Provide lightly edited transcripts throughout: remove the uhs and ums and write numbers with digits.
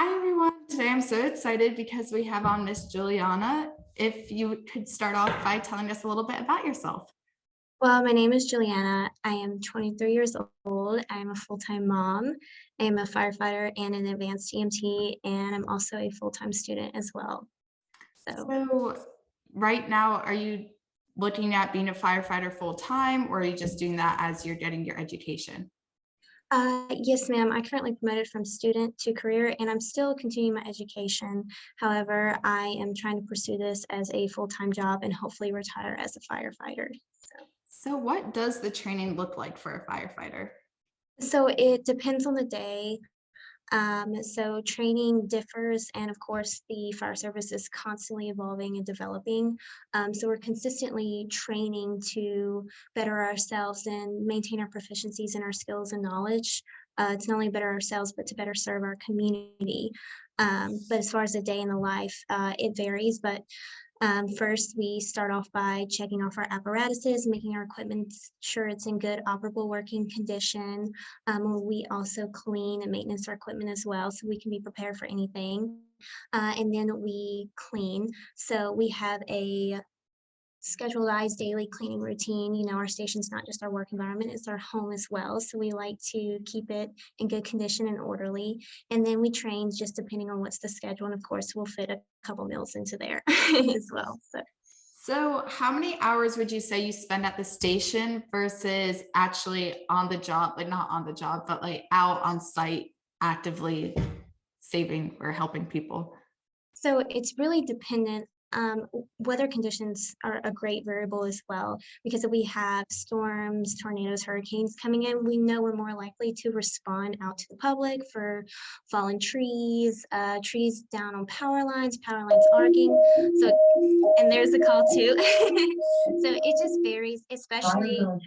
Hi everyone. Today I'm so excited because we have on Miss Juliana. If you could start off by telling us a little bit about yourself. Well, my name is Juliana. I am 23 years old. I am a full-time mom. I am a firefighter and an advanced EMT, and I'm also a full-time student as well. So, So right now, are you looking at being a firefighter full time, or are you just doing that as you're getting your education? yes, ma'am. I currently promoted from student to career, and I'm still continuing my education. However, I am trying to pursue this as a full-time job and hopefully retire as a firefighter. So what does the training look like for a firefighter? So it depends on the day. So training differs, and of course, the fire service is constantly evolving and developing. So we're consistently training to better ourselves and maintain our proficiencies in our skills and knowledge. To not only better ourselves, but to better serve our community. But as far as the day in the life, it varies. But first, we start off by checking off our apparatuses, making our equipment sure it's in good operable working condition. We also clean and maintenance our equipment as well, so we can be prepared for anything. And then we clean. So we have a scheduled daily cleaning routine. You know, our station's not just our work environment, it's our home as well. So we like to keep it in good condition and orderly. And then we train just depending on what's the schedule. And of course, we'll fit a couple meals into there as well. So how many hours would you say you spend at the station versus actually on the job, like not on the job, but like out on site actively saving or helping people? So it's really dependent. Weather conditions are a great variable as well, because if we have storms, tornadoes, hurricanes coming in, we know we're more likely to respond out to the public for fallen trees, trees down on power lines arcing. So, and there's the call too. So it just varies, especially on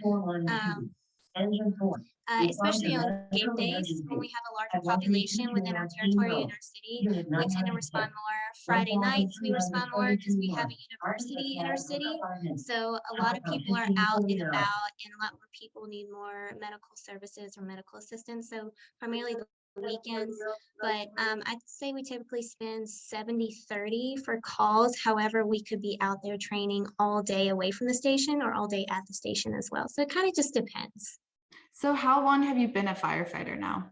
game days when we have a larger population within our territory in our city. We tend to respond more. Friday nights, we respond more because we have a university in our city. So a lot of people are out and about, and a lot more people need more medical services or medical assistance. So primarily the weekends, but I'd say we typically spend 70-30 for calls. However, we could be out there training all day away from the station or all day at the station as well. So it kind of just depends. So how long have you been a firefighter now?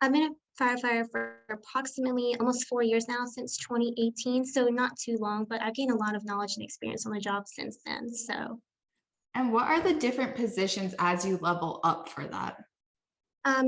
I've been a firefighter for approximately almost 4 years now, since 2018. So not too long, but I've gained a lot of knowledge and experience on the job since then. So And what are the different positions as you level up for that?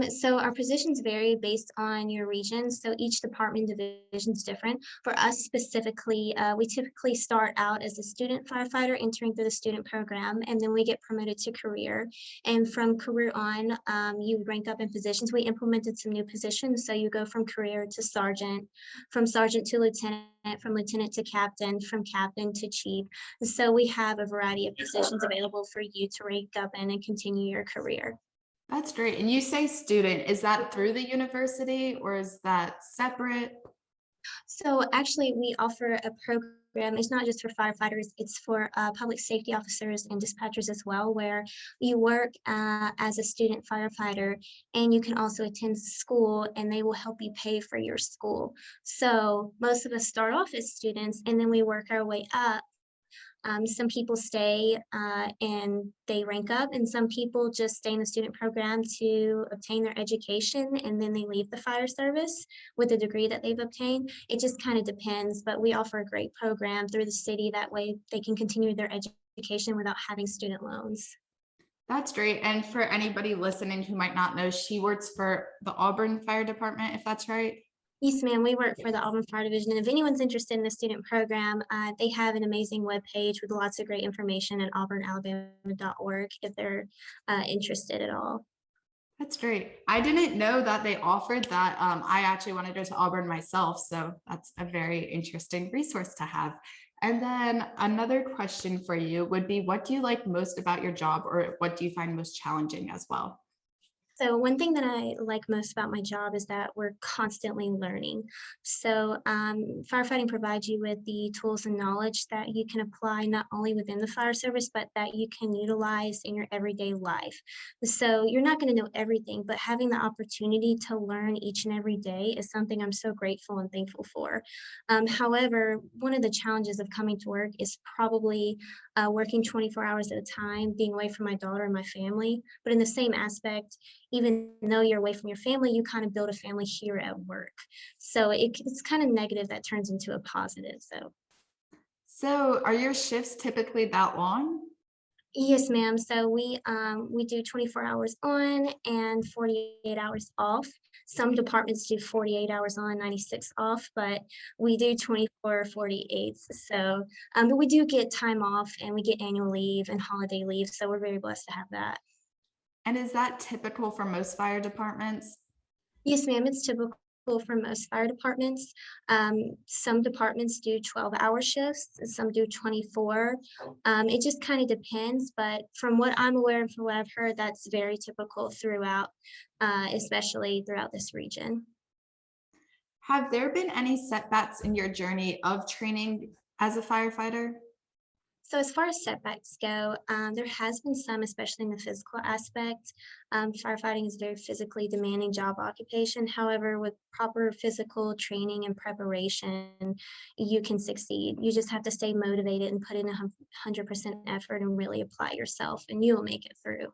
So our positions vary based on your region. So each department division is different. For us specifically, we typically start out as a student firefighter entering through the student program, and then we get promoted to career. And from career on, you rank up in positions. We implemented some new positions. So you go from career to sergeant, from sergeant to lieutenant, from lieutenant to captain, from captain to chief. So we have a variety of positions available for you to rank up in and continue your career. That's great. And you say student, is that through the university or is that separate? So actually, we offer a program. It's not just for firefighters, it's for public safety officers and dispatchers as well, where you work as a student firefighter, and you can also attend school, and they will help you pay for your school. So most of us start off as students, and then we work our way up. Some people stay and they rank up, and some people just stay in the student program to obtain their education, and then they leave the fire service with the degree that they've obtained. It just kind of depends, but we offer a great program through the city. That way they can continue their education without having student loans. That's great. And for anybody listening who might not know, she works for the Auburn Fire Department, if that's right. Yes, ma'am. We work for the Auburn Fire Division. And if anyone's interested in the student program, they have an amazing webpage with lots of great information at auburnalabama.org if they're interested at all. That's great. I didn't know that they offered that. I actually want to go to Auburn myself, so that's a very interesting resource to have. And then another question for you would be, what do you like most about your job, or what do you find most challenging as well? So one thing that I like most about my job is that we're constantly learning. So firefighting provides you with the tools and knowledge that you can apply not only within the fire service, but that you can utilize in your everyday life. So you're not going to know everything, but having the opportunity to learn each and every day is something I'm so grateful and thankful for. However, one of the challenges of coming to work is probably working 24 hours at a time, being away from my daughter and my family. But in the same aspect, even though you're away from your family, you kind of build a family here at work. So it's kind of negative that turns into a positive. So So are your shifts typically that long? yes, ma'am. So we do 24 hours on and 48 hours off. Some departments do 48 hours on, 96 off, but we do 24, 48. So but we do get time off and we get annual leave and holiday leave. So we're very blessed to have that. And is that typical for most fire departments? Yes, ma'am, it's typical for most fire departments. Some departments do 12-hour shifts, and some do 24. It just kind of depends, but from what I'm aware and from what I've heard, that's very typical throughout, especially throughout this region. Have there been any setbacks in your journey of training as a firefighter? So as far as setbacks go, there has been some, especially in the physical aspect. Firefighting is a very physically demanding job occupation. However, with proper physical training and preparation, you can succeed. You just have to stay motivated and put in 100% effort and really apply yourself, and you will make it through.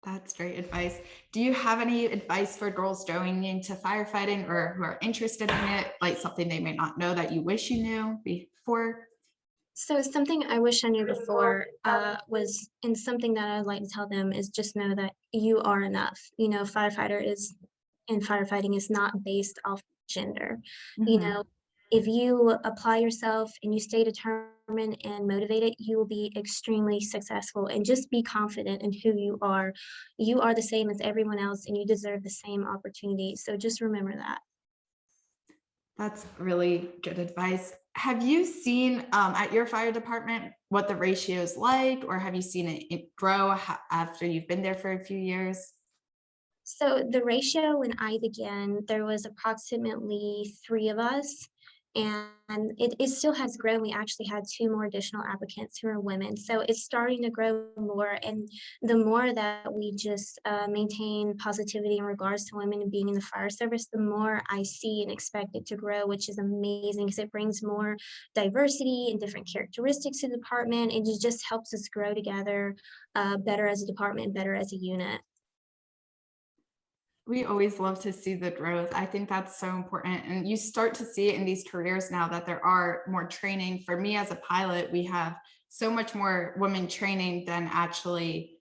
That's great advice. Do you have any advice for girls going into firefighting or who are interested in it, like something they may not know that you wish you knew before? So something I wish I knew before was, and something that I'd like to tell them is just know that you are enough. You know, firefighter is and firefighting is not based off gender. You Mhm. know, if you apply yourself and you stay determined and motivated, you will be extremely successful. And just be confident in who you are. You are the same as everyone else, and you deserve the same opportunity. So just remember that. That's really good advice. Have you seen at your fire department what the ratio is like, or have you seen it grow after you've been there for a few years? So the ratio when I began, there was approximately three of us, and it still has grown. We actually had two more additional applicants who are women. So it's starting to grow more. And the more that we just maintain positivity in regards to women being in the fire service, the more I see and expect it to grow, which is amazing because it brings more diversity and different characteristics to the department. And it just helps us grow together better as a department, better as a unit. We always love to see the growth. I think that's so important. And you start to see it in these careers now that there are more training. For me as a pilot, we have so much more women training than actually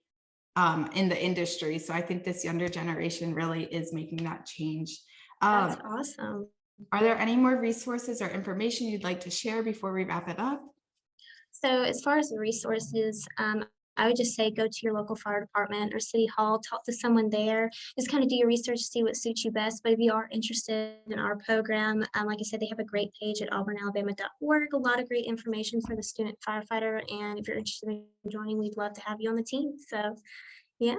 in the industry. So I think this younger generation really is making that change. That's Um, awesome. are there any more resources or information you'd like to share before we wrap it up? So as far as the resources, I would just say go to your local fire department or city hall, talk to someone there, just kind of do your research, see what suits you best. But if you are interested in our program, like I said, they have a great page at auburnalabama.org, a lot of great information for the student firefighter. And if you're interested in joining, we'd love to have you on the team. So yeah.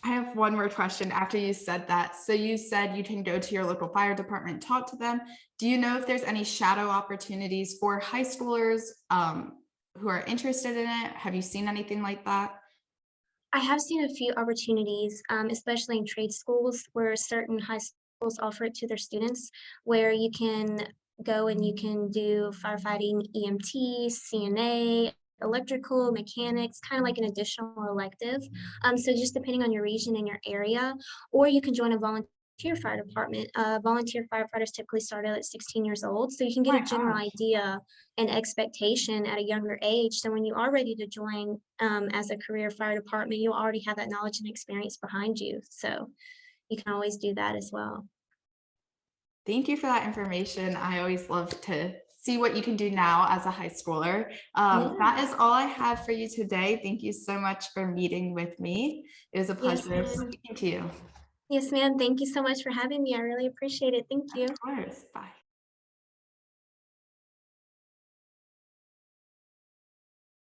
I have one more question after you said that. So you said you can go to your local fire department, talk to them. Do you know if there's any shadow opportunities for high schoolers who are interested in it? Have you seen anything like that? I have seen a few opportunities, especially in trade schools where certain high schools offer it to their students, where you can go and you can do firefighting, EMT, CNA, electrical, mechanics, kind of like an additional elective. So just depending on your region and your area, or you can join a volunteer fire department. Volunteer firefighters typically start out at 16 years old, so you can Oh get a my general gosh. idea and expectation at a younger age. So when you are ready to join as a career fire department, you already have that knowledge and experience behind you. So you can always do that as well. Thank you for that information. I always love to see what you can do now as a high schooler. That Yeah. is all I have for you today. Thank you so much for meeting with me. It was a Yes, pleasure ma'am. speaking to you. Yes, ma'am. Thank you so much for having me. I really appreciate it. Thank Of you. course. Bye.